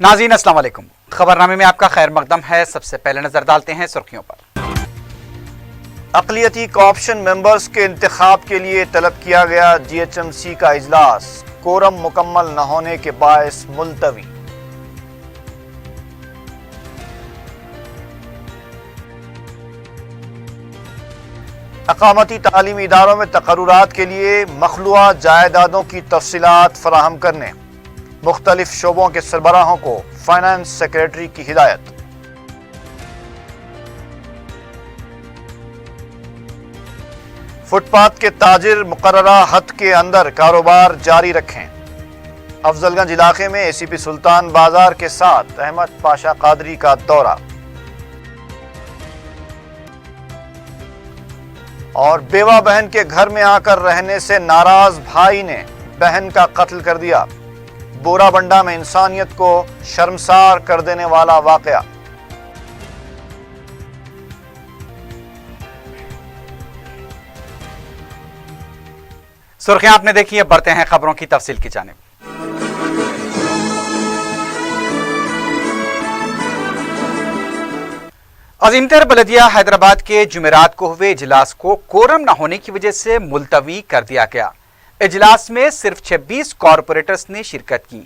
नाज़रीन अस्सलाम वालेकुम। खबरनामे में आपका खैर मकदम है। सबसे पहले नजर डालते हैं सुर्खियों पर। अक़लियती कोऑप्शन मेंबर्स के इंतखाब के लिए तलब किया गया GHMC का इजलास, कोरम मुकम्मल न होने के बायस मुलतवी। अक़ामती तालीमी इदारों में तक़र्रुरात के लिए मखलूआ जायदादों की तफसीलात फराहम करने मुख्तलिफ शोबों के सरबराहों को फाइनेंस सेक्रेटरी की हिदायत। फुटपाथ के ताजिर मुकर्ररा हद के अंदर कारोबार जारी रखें। अफजलगंज इलाके में ACP सुल्तान बाजार के साथ अहमद पाशा कादरी का दौरा। और बेवा बहन के घर में आकर रहने से नाराज भाई ने बहन का कत्ल कर दिया। बोराबंडा में इंसानियत को शर्मसार कर देने वाला वाकया। सुर्खियां आपने देखी है, बढ़ते हैं खबरों की तफसील की जानिब। अजीमतर बलदिया हैदराबाद के जुमेरात को हुए इजलास को कोरम न होने की वजह से मुलतवी कर दिया गया। इजलास में सिर्फ 26 कॉरपोरेटर्स ने शिरकत की।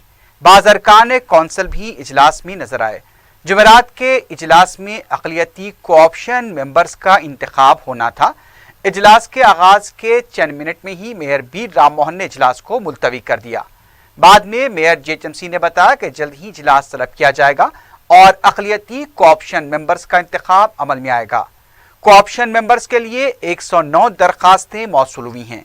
बाज़ अरकान कौंसिल भी इजलास में नजर आए। जुमेरात के इजलास में अक़लियती कोऑप्शन मेंबर्स का इंतखाब होना था। इजलास के आगाज के चंद मिनट में ही मेयर बीर राम मोहन ने इजलास को मुलतवी कर दिया। बाद में मेयर GHMC ने बताया कि जल्द ही इजलास तलब किया जाएगा और अक़लियती कोऑप्शन मेंबर्स का इंतखाब अमल में आएगा। कोऑप्शन मेंबर्स के लिए 109 दरखास्तें मौसूल हुई हैं।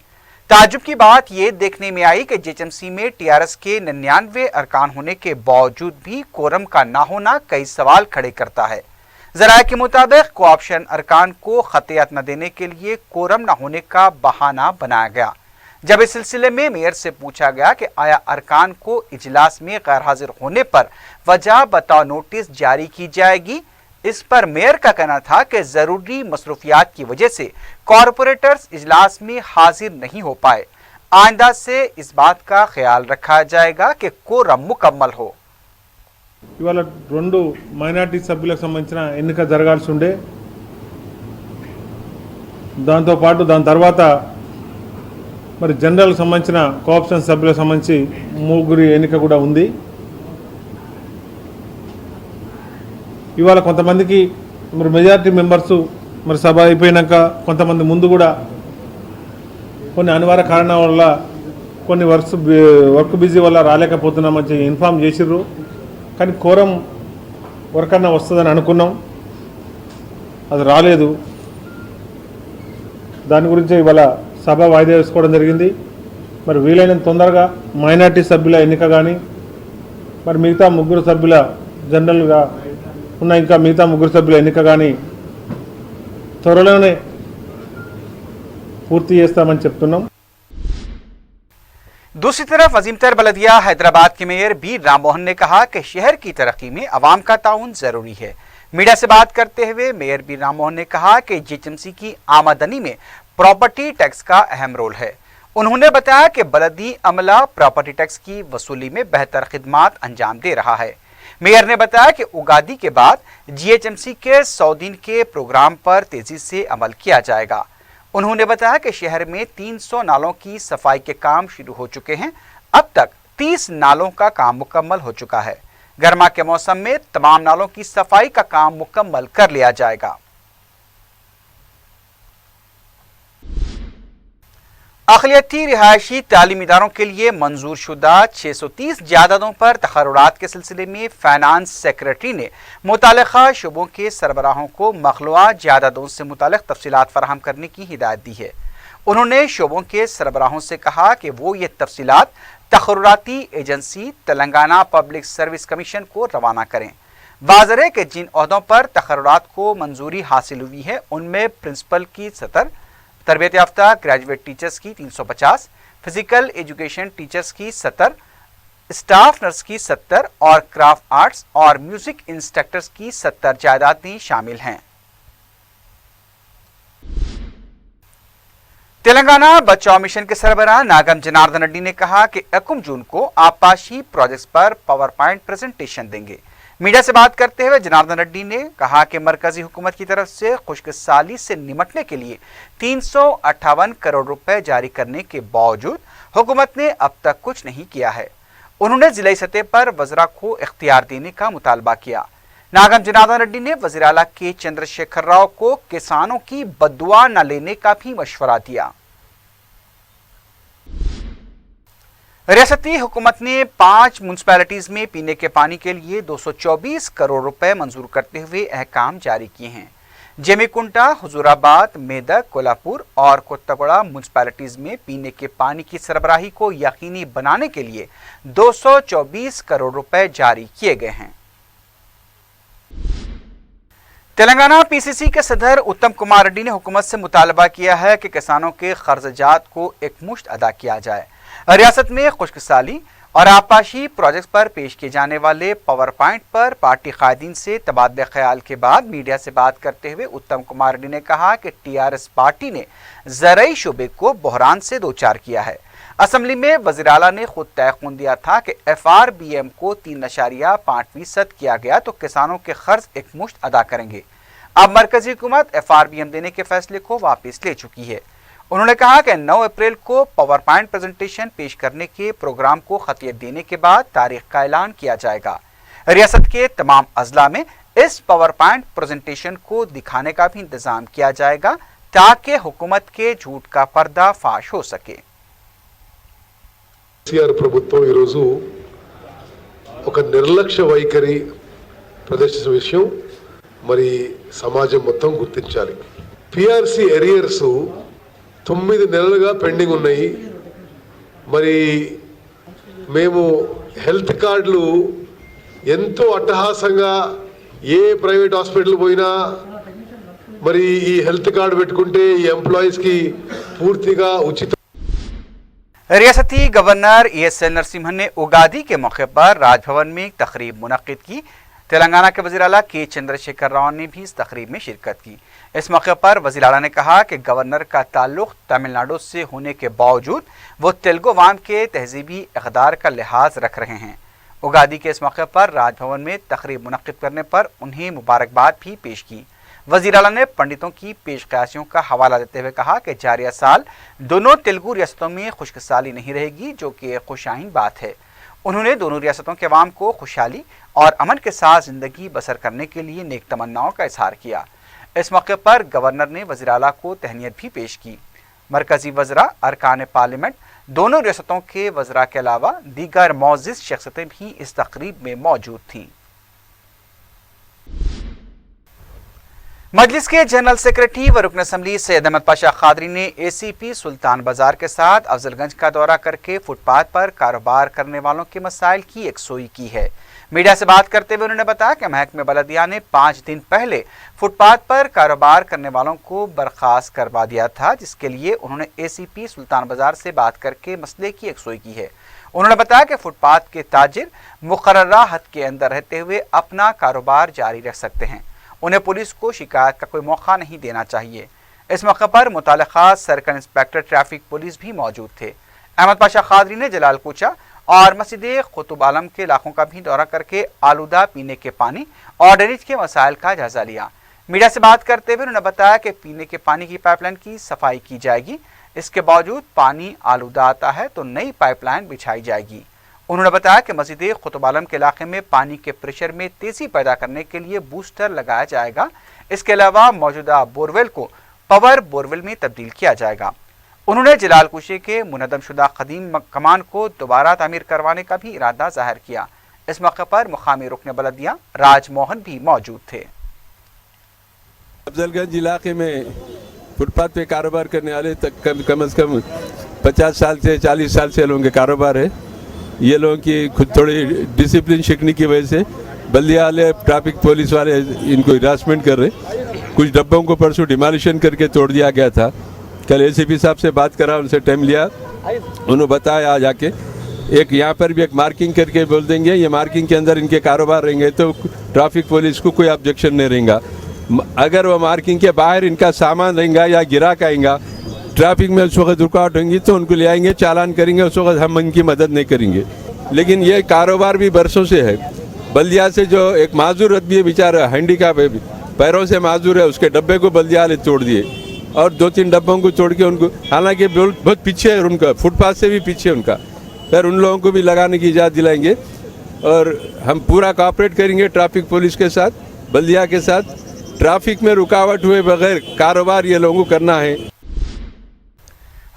ताजुब की बात यह देखने में आई कि GHMC में TRS के 99 अरकान होने के बावजूद भी कोरम का ना होना कई सवाल खड़े करता है। ज़राए के मुताबिक कोऑप्शन अरकान को खतियत न देने के लिए कोरम न होने का बहाना बनाया गया। जब इस सिलसिले में मेयर से पूछा गया कि आया अरकान को इजलास में गैर हाजिर होने पर वजह बताओ नोटिस जारी की जाएगी, इस पर मेयर का कहना था कि जरूरी मसरूफियात की वजह से कॉरपोरेटर्स इजलास में हाजिर नहीं हो पाए। आइंदा से इस बात का ख्याल रखा जाएगा कि कोरम मुकम्मल हो। ఇవాళ 2 మైనారిటీ సభ్యులకు సంబంధించిన ఎన్నిక జరగాల్సి ఉండే, దాంతోపాటు దాని తర్వాత మరి జనరల్ సంబంధించిన కోఆప్షన్ సభ్యులకు సంబంధించి 3 ఎన్నిక కూడా ఉంది. ఇవాళ కొంతమందికి మరి మెజారిటీ మెంబర్స్ మరి సభ అయిపోయినాక కొంతమంది ముందు కూడా కొన్ని అనివార్య కారణాల వల్ల కొన్ని వర్క్ బిజీ వల్ల రాలేకపోతున్నామని ఇన్ఫార్మ్ చేసిర్రు. కానీ కోరం వరకన్నా వస్తుందని అనుకున్నాం, అది రాలేదు. దాని గురించి ఇవాళ సభ వాయిదా వేసుకోవడం జరిగింది. మరి వీలైనంత తొందరగా మైనార్టీ సభ్యుల ఎన్నిక కానీ మరి మిగతా 3 సభ్యుల జనరల్గా ఉన్న ఇంకా మిగతా 3 సభ్యుల ఎన్నిక కానీ త్వరలోనే పూర్తి చేస్తామని చెప్తున్నాం. दूसरी तरफ अजीमतर बलदिया हैदराबाद के मेयर बीर राम मोहन ने कहा कि शहर की तरक्की में अवाम का ताउन जरूरी है। मीडिया से बात करते हुए मेयर बीर राम मोहन ने कहा कि GHMC की आमदनी में प्रॉपर्टी टैक्स का अहम रोल है। उन्होंने बताया कि बलदी अमला प्रॉपर्टी टैक्स की वसूली में बेहतर खिदमात अंजाम दे रहा है। मेयर ने बताया कि उगादी के बाद GHMC के 100 दिन के प्रोग्राम पर तेजी से अमल किया जाएगा। उन्होंने बताया कि शहर में 300 नालों की सफाई के काम शुरू हो चुके हैं। अब तक 30 नालों का काम मुकम्मल हो चुका है। गर्मा के मौसम में तमाम नालों की सफाई का काम मुकम्मल कर लिया जाएगा। अक़लियती रिहायशी तालीमी इदारों के लिए मंजूर शुदा 630 जायदादों पर तक़र्रुरात के सिलसिले में फाइनेंस सेक्रेटरी ने मुताल्लिक़ा शुबों के सरबराहों को मखलूआ जायदादों से मुताल्लिक़ तफसीलात फराहम करने की हिदायत दी है। उन्होंने शोबों के सरबराहों से कहा कि वो ये तफसीलात तक़र्रुराती agency Telangana public service commission को रवाना करें। वाज़ेह है कि जिन ओहदों पर तक़र्रुरात को मंजूरी हासिल हुई है उनमें प्रिंसिपल की 70, तरबियत याफ्ता ग्रेजुएट टीचर्स की 350, फिजिकल एजुकेशन टीचर्स की 70, स्टाफ नर्स की 70 और क्राफ्ट आर्ट्स और म्यूजिक इंस्ट्रक्टर्स की 70 जायदादें शामिल हैं। तेलंगाना बचाओ मिशन के सरबराह नागम जनार्दन रेड्डी ने कहा कि 1 जून को आपाशी प्रोजेक्ट्स पर पावर पॉइंट प्रेजेंटेशन देंगे। मीडिया से बात करते हुए जनार्दन रेड्डी ने कहा कि मरकजी हुकूमत की तरफ से खुश्क साली से निपटने के लिए 358 करोड़ रुपए जारी करने के बावजूद हुकूमत ने अब तक कुछ नहीं किया है। उन्होंने जिला सतह पर वज़रा को इख्तियार देने का मुतालबा किया। नागम जनार्दन रेड्डी ने वज़ीर आला के चंद्रशेखर राव को किसानों की बद्दुआ न लेने का भी मशवरा दिया। रियासती हुकूमत ने 5 म्यूनसिपैलिटीज में पीने के पानी के लिए 224 करोड़ रुपए मंजूर करते हुए अहकाम जारी किए हैं। जेमीकुंटा, हुजूराबाद, मेदक, कोल्हापुर और कोत्तागोड़ा म्यूनसिपैलिटीज में पीने के पानी की सरबराही को यकीनी बनाने के लिए 224 करोड़ रुपए जारी किए गए हैं। तेलंगाना पीसीसी के सदर उत्तम कुमार रेड्डी ने हुकूमत से मुतालबा किया है कि किसानों के कर्जजात को एकमुश्त अदा किया जाए। रियासत में खुश्क साली और आपाशी प्रोजेक्ट्स पर पेश किए जाने वाले पावर पॉइंट पर पार्टी कायदीन से तबादले ख्याल के बाद मीडिया से बात करते हुए उत्तम कुमार रेड्डी ने कहा कि टीआरएस पार्टी ने ज़राई शोबे को बहरान से दो चार किया है। असम्बली में वज़ीर आला ने खुद तयक़ुन दिया था कि FRBM को 3.5% किया गया तो किसानों के कर्ज एकमुश्त अदा करेंगे। अब मरकजी हुकूमत FRBM देने के फैसले को वापस ले चुकी है। उन्होंने कहा कि 9 अप्रैल को पावर पॉइंट प्रेजेंटेशन पेश करने के प्रोग्राम को खतियत देने के बाद तारीख का ऐलान किया जाएगा। रियासत के तमाम अजला में इस पावर पॉइंट प्रेजेंटेशन को दिखाने का भी इंतजाम किया जाएगा ताकि हुकूमत के झूठ का पर्दाफाश हो सके। ప్రభుత్వం ఈరోజు ఒక నిర్లక్ష్య వైఖరి ప్రదర్శించిన విషయం మరి సమాజం మొత్తం గుర్తించాలి। పిఆర్సి ఎరియర్స్ 9 నెలలుగా పెండింగ్ ఉన్నాయి। మరి మేము హెల్త్ కార్డులు ఎంతో అట్టహాసంగా ఏ ప్రైవేట్ హాస్పిటల్ పోయినా మరి ఈ హెల్త్ కార్డు పెట్టుకుంటే ఈ ఎంప్లాయీస్ కి పూర్తిగా ఉచిత। रियासती गवर्नर ESL नरसिम्हन ने उगादी के मौके पर राजभवन में एक तकरीब मुनक्किद की। तेलंगाना के वज़ीर आला के चंद्रशेखर राव ने भी इस तकरीब में शिरकत की। इस मौके पर वज़ीर आला ने कहा कि गवर्नर का ताल्लुक़ तमिलनाडु से होने के बावजूद वो तेलुगु अवाम के तहजीबी इक़दार का लिहाज रख रहे हैं। उगादी के इस मौके पर राजभवन में तकरीब मुनक्किद करने पर उन्हें मुबारकबाद भी पेश की। वज़ीर आला ने पंडितों की पेश क़यासियों का हवाला देते हुए कहा कि जारिया साल दोनों तेलुगु रियासतों में खुश्क साली नहीं रहेगी, जो कि खुशाइन बात है। उन्होंने दोनों रियासतों के अवाम को खुशहाली और अमन के साथ ज़िंदगी बसर करने के लिए नेक तमन्नाओं का इजहार किया। इस मौके पर गवर्नर ने वज़ीर आला को तहनीत भी पेश की। मरकजी वज़रा, अरकान पार्लियामेंट, दोनों रियासतों के वज़रा के अलावा दीगर मौज़िज़ शख्सियतें भी इस तकरीब में मौजूद थीं। मजलिस के जनरल सेक्रेटरी व रुकन असम्बली सैयद अहमद पाशा खादरी ने ACP सुल्तान बाजार के साथ अफजलगंज का दौरा करके फुटपाथ पर कारोबार करने वालों के मसाइल की यकसोई की है। मीडिया से बात करते हुए उन्होंने बताया कि महकमे बलदिया ने 5 दिन पहले फुटपाथ पर कारोबार करने वालों को बर्खास्त करवा दिया था, जिसके लिए उन्होंने ACP सुल्तान बाजार से बात करके मसले की यकसोई की है। उन्होंने बताया कि फुटपाथ के ताजिर मुकर्ररा हद के अंदर रहते हुए अपना कारोबार जारी रख सकते हैं। उन्हें पुलिस को शिकायत का कोई मौका नहीं देना चाहिए। इस मौके पर मुतालिका सर्कल इंस्पेक्टर ट्रैफिक पुलिस भी मौजूद थे। अहमद पाशा खादरी ने जलाल कोचा और मस्जिद कुतुब आलम के इलाकों का भी दौरा करके आलूदा पीने के पानी और ड्रेनेज के मसाइल का जायजा लिया। मीडिया से बात करते हुए उन्होंने बताया कि पीने के पानी की पाइपलाइन की सफाई की जाएगी। इसके बावजूद पानी आलूदा आता है तो नई पाइपलाइन बिछाई जाएगी। उन्होंने बताया कि मस्जिद कुतुब आलम के इलाके में पानी के प्रेशर में तेजी पैदा करने के लिए बूस्टर लगाया जाएगा। इसके अलावा मौजूदा बोरवेल को पावर बोरवेल में तब्दील किया जाएगा। उन्होंने जलाल कुशे के मुनदम शुदा कदीम कमान को दोबारा तामीर करवाने का भी इरादा जाहिर किया। इस मौके पर मुकामी रुकन बलदिया राजमोहन भी मौजूद थे। अफजलगंज इलाके में फुटपाथ पे कारोबार करने वाले कम से कम 50 साल से 40 साल से लोगों के कारोबार है। ये लोगों की खुद थोड़ी डिसिप्लिन सीखने की वजह से बल्दिया वाले ट्रैफिक पुलिस वाले इनको हिरासमेंट कर रहे। कुछ डब्बों को परसों डिमोलिशन करके तोड़ दिया गया था। कल ACP साहब से बात करा, उनसे टाइम लिया, उन्होंने बताया आज आके एक यहाँ पर भी एक मार्किंग करके बोल देंगे, ये मार्किंग के अंदर इनके कारोबार रहेंगे तो ट्रैफिक पुलिस को कोई ऑब्जेक्शन नहीं रहेगा। अगर वो मार्किंग के बाहर इनका सामान रहेगा या गिराक आएगा ट्रैफिक में उस वक्त रुकावट होंगी तो उनको ले आएंगे, चालान करेंगे, उस वक्त हम उनकी मदद नहीं करेंगे। लेकिन ये कारोबार भी बरसों से है। बल्दिया से जो एक माजूर आदमी है बेचारा, हैंडीकैप है, पैरों से माजूर है, उसके डब्बे को बल्दिया वाले तोड़ दिए और 2-3 डब्बों को तोड़ के उनको, हालांकि बहुत पीछे है उनका, फुटपाथ से भी पीछे उनका, फिर उन लोगों को भी लगाने की इजाज़त दिलाएंगे और हम पूरा कोऑपरेट करेंगे ट्रैफिक पुलिस के साथ, बल्दिया के साथ। ट्रैफिक में रुकावट हुए बगैर कारोबार ये लोगों को करना है।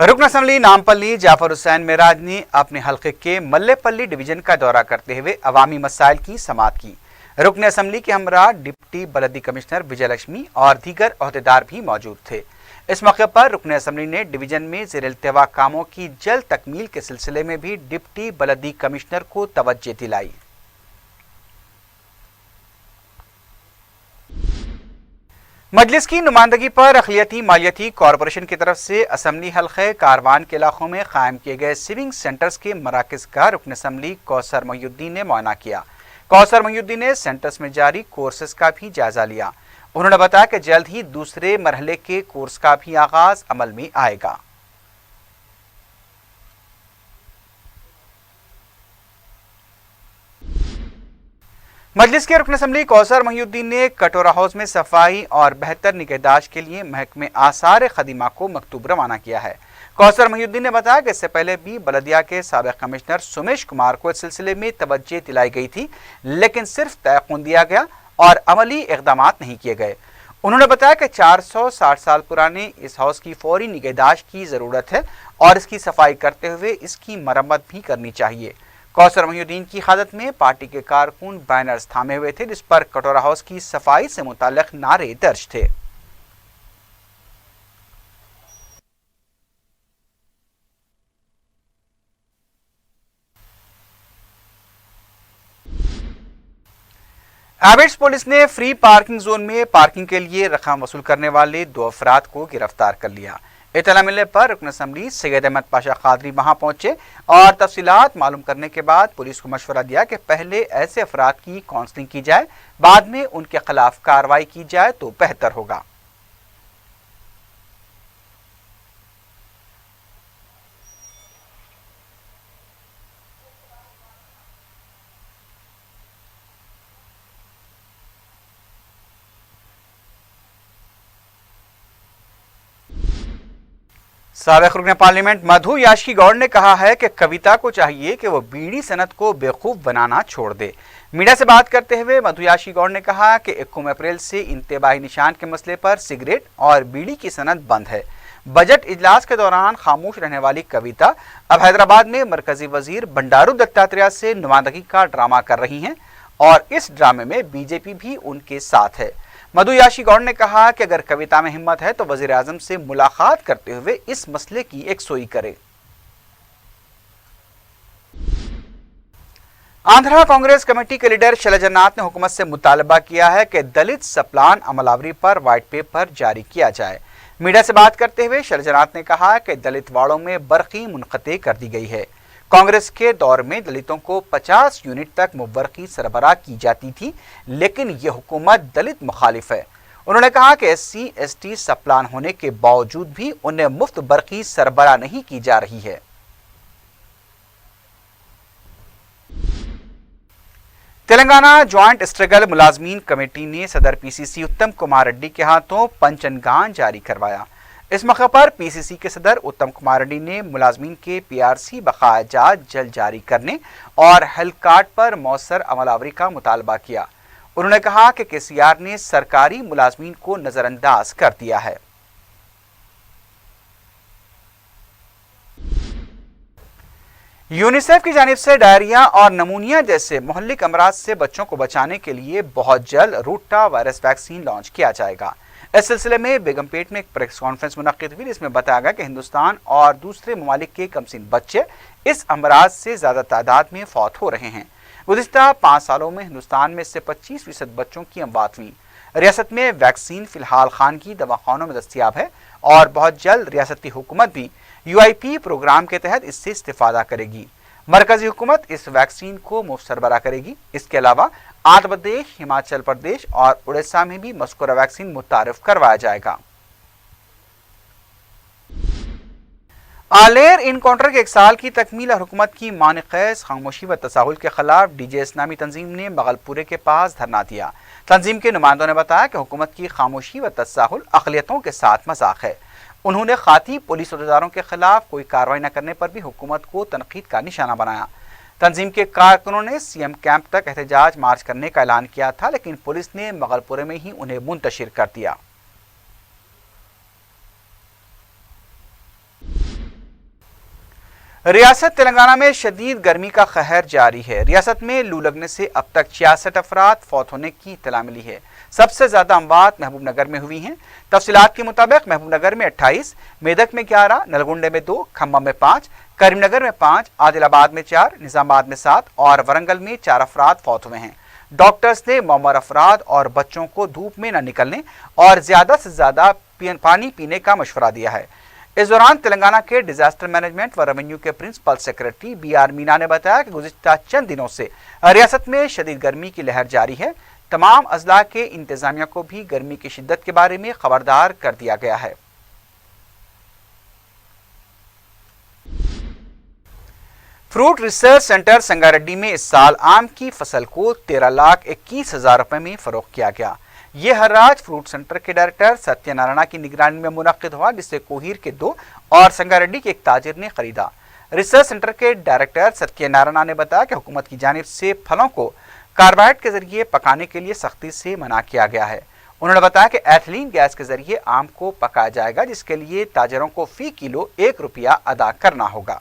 रुकन असम्बली नामपल्ली जाफर हुसैन मेराज ने अपने हल्के के मल्लेपल्ली डिवीजन का दौरा करते हुए अवामी मसाइल की समाअत की। रुकन असम्बली के हमरा डिप्टी बलदी कमिश्नर विजय लक्ष्मी और दीगर अहदेदार भी मौजूद थे। इस मौके पर रुकन असम्बली ने डिवीजन में ज़ेर-इल्तिवा कामों की जल्द तकमील के सिलसिले में भी डिप्टी बलदी कमिश्नर को तवज्जो दिलाई। मजलिस की नुमाइंदगी पर अक़लियती मालियती कॉरपोरेशन की तरफ से असम्बली हल्के कारवान के इलाकों में कायम किए गए सेविंग सेंटर्स के मराकज़ का रुकन असम्बली कौसर मोहिउद्दीन ने मुआयना किया। कौसर मोहिउद्दीन ने सेंटर्स में जारी कोर्सेज का भी जायजा लिया। उन्होंने बताया कि जल्द ही दूसरे मरहले के कोर्स का भी आगाज अमल में आएगा। मजलिस के रुकन असम्बली कौसर मोहिउद्दीन ने कटोरा हाउस में सफाई और बेहतर निगहदाश्त के लिए महकमे आसार खदीमा को मकतूब रवाना किया है। कौसर मोहिउद्दीन ने बताया कि इससे पहले भी बलदिया के साबिक़ कमिश्नर सुमेश कुमार को इस सिलसिले में तवज्जो दिलाई गई थी, लेकिन सिर्फ तयक़ुन दिया गया और अमली इक़दाम नहीं किए गए। उन्होंने बताया कि 460 साल पुराने इस हाउस की फौरी निगहदाश्त की ज़रूरत है और इसकी सफाई करते हुए इसकी मरम्मत भी करनी चाहिए। कौसर मोहिउद्दीन की क़यादत में पार्टी के कारकुन बैनर्स थामे हुए थे जिस पर कटोरा हाउस की सफाई से मुताल्लिक़ नारे दर्ज थे। एबिट्स पुलिस ने फ्री पार्किंग जोन में पार्किंग के लिए रकम वसूल करने वाले 2 अफराद को गिरफ्तार कर लिया। इत्तला मिलने पर रुकन असम्बली सैयद अहमद पाशा कादरी वहां पहुंचे और तफसीलात मालूम करने के बाद पुलिस को मशवरा दिया कि पहले ऐसे अफराद की काउंसलिंग की जाए, बाद में उनके खिलाफ कार्रवाई की जाए तो बेहतर होगा। साबिक़ रुकन पार्लियामेंट मधु याशी गौड़ ने कहा है कि कविता को चाहिए कि वो बीड़ी सनत को बेवकूफ़ बनाना छोड़ दे। मीडिया से बात करते हुए मधु याशी गौड़ ने कहा कि 21 अप्रैल से इंतबाही निशान के मसले पर सिगरेट और बीड़ी की सनत बंद है। बजट इजलास के दौरान खामोश रहने वाली कविता अब हैदराबाद में मरकजी वजीर बंडारू दत्तात्रेय से नुमाइंदगी का ड्रामा कर रही हैं और इस ड्रामे में बीजेपी भी उनके साथ है। मधु याशी गौड़ ने कहा कि अगर कविता में हिम्मत है तो वजीर आजम से मुलाकात करते हुए इस मसले की एकसोई करे। आंध्रा कांग्रेस कमेटी के लीडर शैलजानाथ ने हुकूमत से मुतालबा किया है कि दलित सप्लान अमलावरी पर व्हाइट पेपर जारी किया जाए। मीडिया से बात करते हुए शैलजानाथ ने कहा कि दलित वार्डों में बरक़ी मुनक़ते कर दी गई है। कांग्रेस के दौर में दलितों को 50 यूनिट तक मुबर्की सरबराह की जाती थी, लेकिन यह हुकूमत दलित मुखालिफ है। उन्होंने कहा कि SC ST सप्लान होने के बावजूद भी उन्हें मुफ्त बरक़ी सरबराह नहीं की जा रही है। तेलंगाना ज्वाइंट स्ट्रगल मुलाजमीन कमेटी ने सदर PCC उत्तम कुमार रेड्डी के हाथों पंचनगान जारी करवाया। इस मौके पर PCC के सदर उत्तम कुमार रेड्डी ने मुलाजमीन के PRC बकाया जात जल्द जारी करने और हेल्थ कार्ड पर मौसर अमलावरी का मुतालबा किया। उन्होंने कहा कि KCR ने सरकारी मुलाजमीन को नजरअंदाज कर दिया है। यूनिसेफ की जानिब से डायरिया और नमूनिया जैसे मुहल्लिक अमराज से बच्चों को बचाने के लिए बहुत जल्द रोटा वायरस वैक्सीन लॉन्च किया जाएगा। इस सिलसिले में बेगमपेट में एक प्रेस कॉन्फ्रेंस मुनक्किद हुई जिसमें बताया गया कि हिंदुस्तान और दूसरे ममालिक के कमसिन बच्चे इस अमराज से ज्यादा तादाद में फौत हो रहे हैं। गुज़िश्ता 5 सालों में हिंदुस्तान में से 25% बच्चों की अमवात हुई। रियासत में वैक्सीन फिलहाल खानगी दवाखानों में दस्तियाब है और बहुत जल्द रियासती हुकूमत भी UIP प्रोग्राम के तहत इससे इस्तेफादा करेगी। मरकजी हुकूमत इस वैक्सीन को मुफ्त सरबराह करेगी। इसके अलावा आंध्र प्रदेश, हिमाचल प्रदेश और उड़ीसा में भी मज़कूरा वैक्सीन मुतारिफ करवाया जाएगा। आलेर इनकाउंटर के 1 साल की तकमील और हुकूमत की मानक़ैस खामोशी व तसाहुल के खिलाफ डीजेएस नामी तंजीम ने बगलपुरे के पास धरना दिया। तंजीम के नुमाइंदों ने बताया कि हुकूमत की खामोशी व तसाहुल अक़लियतों के साथ मजाक है। उन्होंने खाती पुलिस अहदेदारों के खिलाफ कोई कार्रवाई न करने पर भी हुकूमत को तनकीद का निशाना बनाया। तंजीम के कारकुनों ने सीएम कैंप तक एहतजाज मार्च करने का ऐलान किया था, लेकिन पुलिस ने बगलपुरे में ही उन्हें मुंतशिर कर दिया। रियासत तेलंगाना में शदीद गर्मी का कहर जारी है। रियासत में लू लगने से अब तक 66 अफराद फौत होने की इत्तला मिली है। सबसे ज्यादा अमवात महबूब नगर में हुई हैं। तफसीलात के मुताबिक महबूब नगर में 28, मेदक में 11, नलगुंडे में 2, खम्बा में 5, करीमनगर में 5, आदिलाबाद में 4, निजामाबाद में 7 और वरंगल में 4 अफराद फौत हुए हैं। डॉक्टर्स ने मौमर अफराद और बच्चों को धूप में न निकलने और ज्यादा से ज्यादा पानी पीने का मशवरा दिया है। इस दौरान तेलंगाना के डिजास्टर मैनेजमेंट व रेवेन्यू के प्रिंसिपल सेक्रेटरी BR मीना ने बताया कि गुज़िश्ता चंद दिनों से रियासत में शदीद गर्मी की लहर जारी है। तमाम अजला के इंतजामिया को भी गर्मी की शिद्दत के बारे में खबरदार कर दिया गया है। फ्रूट रिसर्च सेंटर संगारेड्डी में इस साल आम की फसल को 13,21,000 रुपए में फरोख्त किया गया। ये हर्राज फ्रूट सेंटर के डायरेक्टर सत्यनारायण की निगरानी में मुनक्किद हुआ, जिसे कोहिर के 2 और संगारेड्डी के एक ताजिर ने खरीदा। रिसर्च सेंटर के डायरेक्टर सत्यनारायण ने बताया कि हुकूमत की जानिब से फलों को कार्बाइड के जरिए पकाने के लिए सख्ती से मना किया गया है। उन्होंने बताया कि एथिलीन गैस के जरिए आम को पकाया जाएगा, जिसके लिए ताजिरों को फी किलो 1 रुपया अदा करना होगा।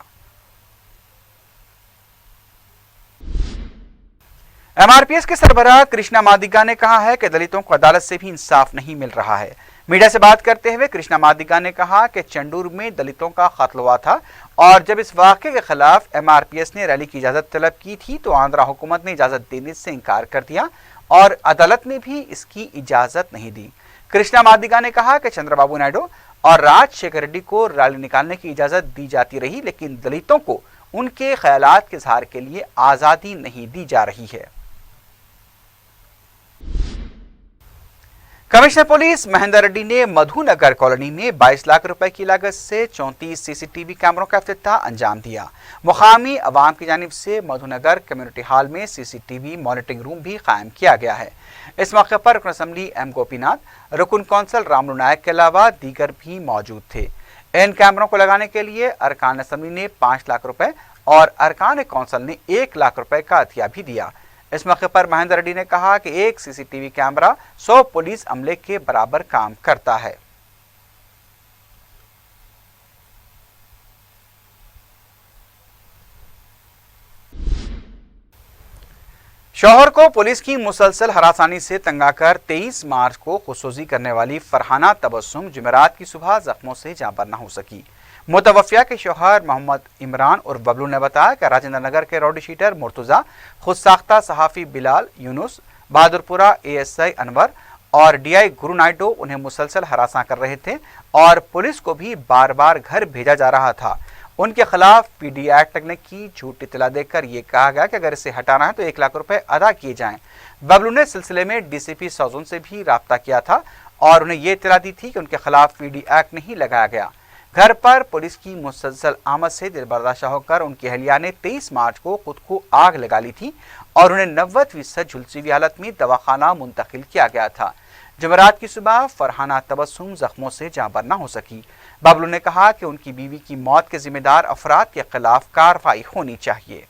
MRPS के सरबराह कृष्णा मादिगा ने कहा है कि दलितों को अदालत से भी इंसाफ नहीं मिल रहा है। मीडिया से बात करते हुए कृष्णा मादिगा ने कहा कि चंडूर में दलितों का कत्ल हुआ था और जब इस वाक़े के खिलाफ MRPS ने रैली की इजाज़त तलब की थी तो आंध्रा हुकूमत ने इजाज़त देने से इनकार कर दिया और अदालत ने भी इसकी इजाज़त नहीं दी। कृष्णा मादिगा ने कहा कि चंद्रबाबू नायडू और राजशेखर रेड्डी को रैली निकालने की इजाज़त दी जाती रही, लेकिन दलितों को उनके ख्यालात के इज़हार के लिए आज़ादी नहीं दी जा रही है। कमिश्नर पुलिस महेंद्र रेड्डी ने मधुनगर कॉलोनी में 22 लाख रुपए की लागत से 34 CCTV कैमरों का इफ्तिताह अंजाम दिया। मुकामी अवाम की जानिब से मधुनगर कम्युनिटी हॉल में CCTV मॉनिटरिंग रूम भी कायम किया गया है। इस मौके पर रुकन असम्बली M गोपीनाथ, रुकन कौंसल रामलू नायक के अलावा दीगर भी मौजूद थे। इन कैमरों को लगाने के लिए अरकान असम्बली ने 5 लाख रुपए और अरकान कौंसल ने 1 लाख रुपए का अतिया भी दिया। इस मौके पर महेंद्र रेड्डी ने कहा कि एक CCTV कैमरा 100 पुलिस अमले के बराबर काम करता है। शौहर को पुलिस की मुसलसल हरासानी से तंग आकर 23 मार्च को खुदसुजी करने वाली फरहाना तबस्सुम जुमेरात की सुबह जख्मों से जांबर न हो सकी। मुतवफ़िया के शौहर मोहम्मद इमरान और बबलू ने बताया कि राजेंद्र नगर के रौडी शीटर मुर्तज़ा, खुद साख्ता सहाफ़ी बिलाल यूनुस, बहादुरपुरा ASI अनवर और DI गुरु नायडू उन्हें मुसलसल हरासा कर रहे थे और पुलिस को भी बार बार घर भेजा जा रहा था। उनके खिलाफ PD एक्ट लगने की झूठी इत्तला देकर ये कहा गया कि अगर इसे हटाना है तो 1 लाख रुपए अदा किए जाएं। बबलू ने सिलसिले में DCP सौजन से भी राब्ता किया था और उन्हें ये इत्तला दी थी कि उनके खिलाफ PD एक्ट नहीं लगाया गया। घर पर पुलिस की मुसलसल आमद से दिलबर्दाशा होकर उनकी अहलिया ने 23 मार्च को खुद को आग लगा ली थी और उन्हें 90% झुलसी हुई हालत में दवाखाना मुंतकिल किया गया था। जुमेरात की सुबह फरहाना तबस्सुम जख्मों से जांबर न हो सकी। बबलू ने कहा कि उनकी बीवी की मौत के जिम्मेदार अफराद के खिलाफ कार्रवाई होनी चाहिए।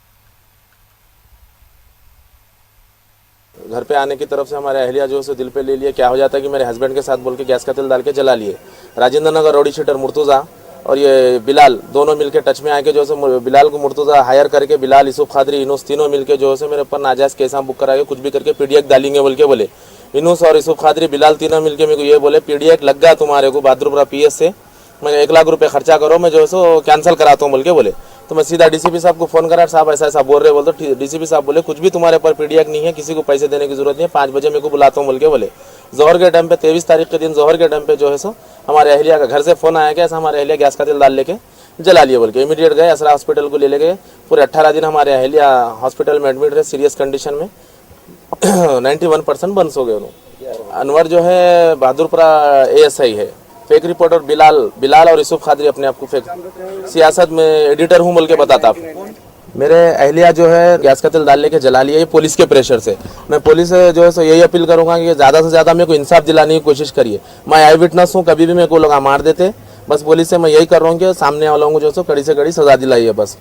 घर पे आने की तरफ से हमारे अहलिया जो है दिल पे ले लिया। क्या हो जाता है कि मेरे हस्बैंड के साथ बोल के गैस का तेल डाल के जला लिए। राजेंद्र नगर रौडी शीटर मुर्तुज़ा और ये बिलाल दोनों मिलके टच में आके जो है बिलाल को मुर्तुज़ा हायर करके बिलाल, यूसुफ खादरी, इनूस तीनों मिलके जो है मेरे ऊपर नाजायज़ केस बुक करा के कुछ भी करके PDX डालेंगे बोल के बोले। इनूस और यूसुफ खादरी, बिलाल तीनों मिलके मेरे को ये बोले PDX लग गया तुम्हारे को बहादुरपुरा PS से, मैं 1 लाख रुपये खर्चा करो, मैं जो है सो कैंसिल कराता हूँ बोल के बोले। तो मैं सीधा DCP साहब को फ़ोन करा, साहब ऐसा ऐसा बोल रहे बोल। तो DCP साहब बोले कुछ भी तुम्हारे ऊपर PDX नहीं है, किसी को पैसे देने की जरूरत नहीं है, 5 बजे मेरे को बुलाता हूँ बोल के बोले। जोहर के टाइम पे 23 तारीख के दिन जोहर के टाइम पे जो है सो हमारे अहलिया का घर से फ़ोन आया कि ऐसा हमारे अहलिया गैस का तेल डाल लेके जला लिए बोल के। इमीडिएट गए असरा हॉस्पिटल को ले गए। पूरे 18 दिन हमारे अहलिया हॉस्पिटल में एडमिट रहे सीरियस कंडीशन में। 91% बंस हो गए उन्होंने। अनवर जो है बहादुरपुरा ASI है, फेक रिपोर्टर बिलाल और यूसुफ खादरी अपने आप को फेक सियासत में एडिटर हूँ बोल के बताता आप। मेरे अहलिया जो है गैस का तेल डाल लेके जला लिया ये पुलिस के प्रेशर से। मैं पुलिस से जो है सो यही अपील करूंगा कि ज़्यादा से ज़्यादा मेरे को इंसाफ दिलाने की कोशिश करिए। मैं आई विटनेस हूँ, कभी भी मेरे को लोग मार देते। बस पुलिस से मैं यही कर रहा हूँ कि सामने वालों को जो है कड़ी से कड़ी सजा दिलाई है। बस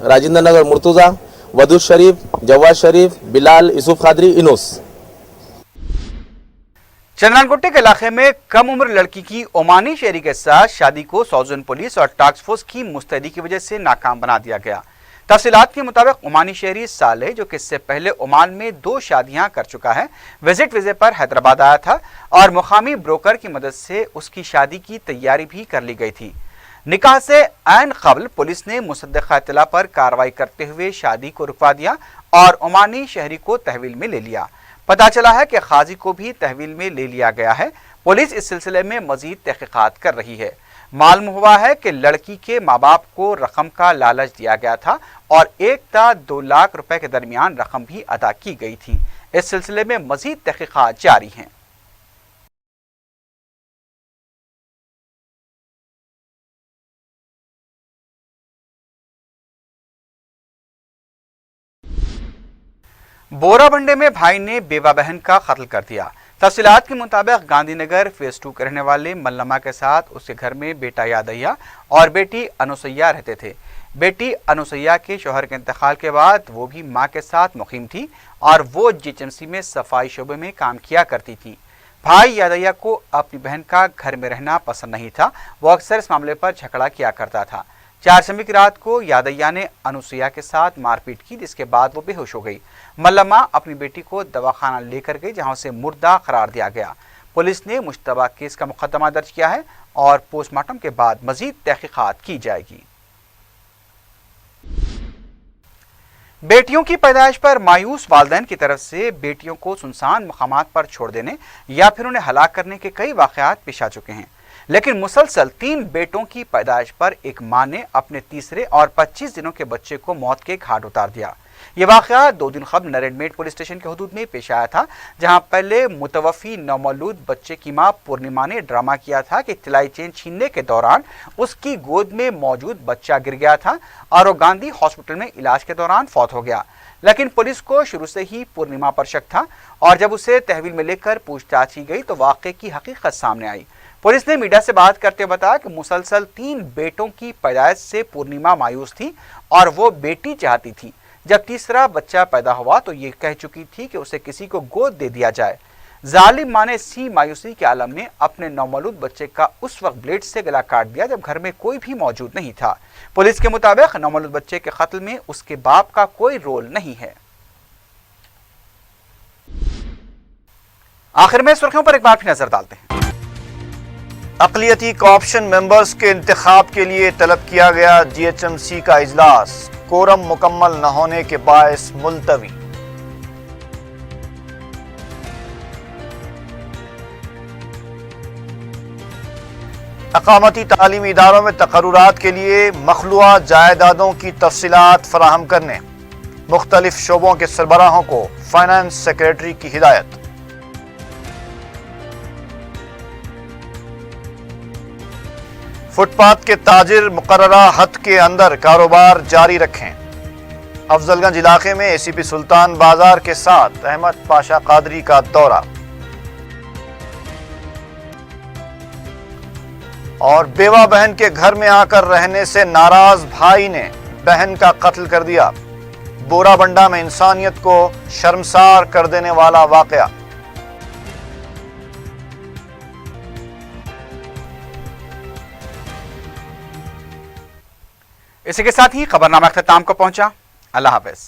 राजेंद्र नगर मुर्तुजा, वदूद शरीफ, जवाद शरीफ, बिलाल, यूसुफ खादरी, इनोस। चंद्रानकोटे के इलाके में कम उम्र लड़की की ओमानी शहरी के साथ शादी को सौजन पुलिस और टास्क फोर्स की मुस्तैदी की वजह से नाकाम बना दिया गया। तफसीलात के मुताबिक ओमानी शहरी सालेह, जो कि इससे पहले ओमान में 2 शादियां कर चुका है, विजिट वीजे पर हैदराबाद आया था और मुकामी ब्रोकर की मदद से उसकी शादी की तैयारी भी कर ली गई थी। निकाह से ऐन कबल पुलिस ने मुसद्दक़ा इत्तला पर कार्रवाई करते हुए शादी को रुकवा दिया और ओमानी शहरी को तहवील में ले लिया। पता चला है कि काजी को भी तहवील में ले लिया गया है। पुलिस इस सिलसिले में मजीद तहकीकात कर रही है। मालूम हुआ है कि लड़की के माँ बाप को रकम का लालच दिया गया था और 1 से 2 लाख रुपए के दरमियान रकम भी अदा की गई थी। इस सिलसिले में मजीद तहकीकात जारी हैं। बोराबंडे में भाई ने बेवा बहन का कत्ल कर दिया। तफसीलात के मुताबिक गांधीनगर फेज 2 के रहने वाले मल्लमा के साथ उसके घर में बेटा यादయ్య और बेटी अनुसैया रहते थे। बेटी अनुसैया के शौहर के इंतकाल के बाद वो भी मां के साथ मुकीम थी और वो जीएचएमसी में सफाई शोबे में काम किया करती थी। भाई यादయ్య को अपनी बहन का घर में रहना पसंद नहीं था। वो अक्सर इस मामले पर झगड़ा किया करता था। 4 दिसंबर की रात को यादయ్య ने अनुसैया के साथ मारपीट की, जिसके बाद वो बेहोश हो गई। मल्लमा अपनी बेटी को दवाखाना लेकर गई, जहां उसे मुर्दा करार दिया गया। पुलिस ने मुश्तबा केस का मुकदमा दर्ज किया है और पोस्टमार्टम के बाद मजीद तहकीकात की जाएगी। बेटियों की पैदाइश पर मायूस वालिदैन की तरफ से बेटियों को सुनसान मकामात पर छोड़ देने या फिर उन्हें हलाक करने के कई वाक़यात पेश आ चुके हैं, लेकिन मुसलसल 3 बेटों की पैदाइश पर एक मां ने अपने तीसरे और 25 दिनों के बच्चे को मौत के घाट उतार दिया। ये वाक़या 2 दिन कबल नरेंडमेट पुलिस स्टेशन के हुदूद में पेश आया था, जहां पहले मुतवफ़ी नौमौलूद बच्चे की मां पूर्णिमा ने ड्रामा किया था कि तिलाई चेन छीनने के दौरान उसकी गोद में मौजूद बच्चा गिर गया था और वो गांधी हॉस्पिटल में इलाज के दौरान फौत हो गया। लेकिन पुलिस को शुरू से ही पूर्णिमा पर शक था और जब उसे तहवील में लेकर पूछताछ की गई तो वाक़े की हकीकत सामने आई। पुलिस ने मीडिया से बात करते हुए बताया कि मुसलसल 3 बेटों की पैदाइश से पूर्णिमा मायूस थी और वो बेटी चाहती थी। जब तीसरा बच्चा पैदा हुआ तो ये कह चुकी थी कि उसे किसी को गोद दे दिया जाए। जालिम मां ने इसी मायूसी के आलम में अपने नौमौलूद बच्चे का उस वक्त ब्लेड से गला काट दिया जब घर में कोई भी मौजूद नहीं था। पुलिस के मुताबिक नौमौलूद बच्चे के कत्ल में उसके बाप का कोई रोल नहीं है। आखिर में सुर्खियों पर एक बार फिर नजर डालते हैं। अक़लियती कॉर्पोरेशन मेंबर्स के इंतखाब के लिए तलब किया गया जीएचएमसी का इजलास कोरम मुकम्मल न होने के बायस मुलतवी। अकामती तालीमी इदारों में तकर्रुरात के लिए मखलूआ जायदादों की तफसीलात फराहम करने मुख्तलिफ शोबों के सरबराहों को फाइनेंस सेक्रेटरी की हिदायत। फुटपाथ के ताजिर मुकर्ररा हद के अंदर कारोबार जारी रखें। अफजलगंज इलाके में एसीपी सुल्तान बाजार के साथ अहमद पाशा कादरी का दौरा। और बेवा बहन के घर में आकर रहने से नाराज भाई ने बहन का कत्ल कर दिया। बोराबंडा में इंसानियत को शर्मसार कर देने वाला वाकया। इसी के साथ ही खबरनामा अख्ताम को पहुंचा। अल्लाह हाफ़िज़।